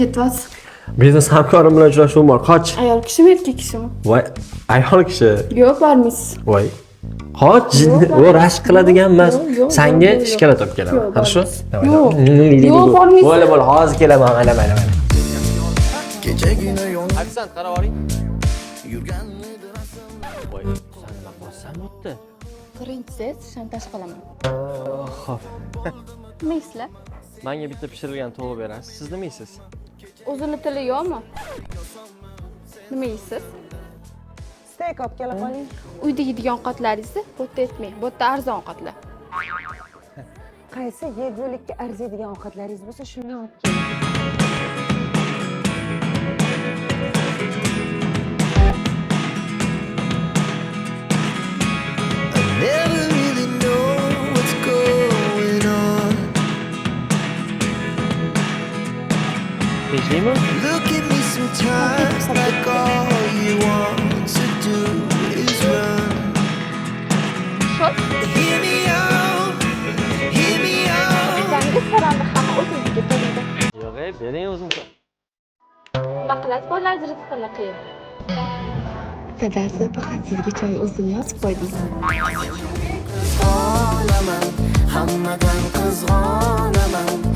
ketyapsiz? Biznes hamkorim bilan uchrashuvim bor. Qoch. Ayol kishimi, erkak kishimi? Voy, ayol kishi. Yo'q, bormaysiz. Voy. Qoch, jinni, u rashk qiladigan emas. Senga shikolat olib kelaman. Хорошо? Yo'q. Yo'q, bormaysiz. Bo'la, hozir kelaman, mayli. Aksant, qarab oling. Voy, sen nima qilsan bo'pti? Birinchisiz shantaj qilaman. Xo'p. Nimaysizlar? Menga bitta pishirilgan tovuq berasiz. Siz nima yeysiz? O'zini tili yo'qmi? Nima yeysiz? Steak olib kelib qoling. Uyda yeydigan ovqatlaringizni bu yerda aytmang. Bu yerda arzon ovqatlar. Qaysi yegulikka arziydigan ovqatlaringiz bo'lsa, shundan olib keling. Never really know what's going on. Tejlimi? Look at me sometimes like all you want to do is run. Hear me out, hear me out. Yangi saranda hamma o'zingizga keladi. Yo'q, bering o'zim. Nima qilasiz bolalar rizqini qiyin. Dadasi faqat sizga choy o'zini yozib qo'ydim. Qizg'onaman, hammadan qizg'onaman.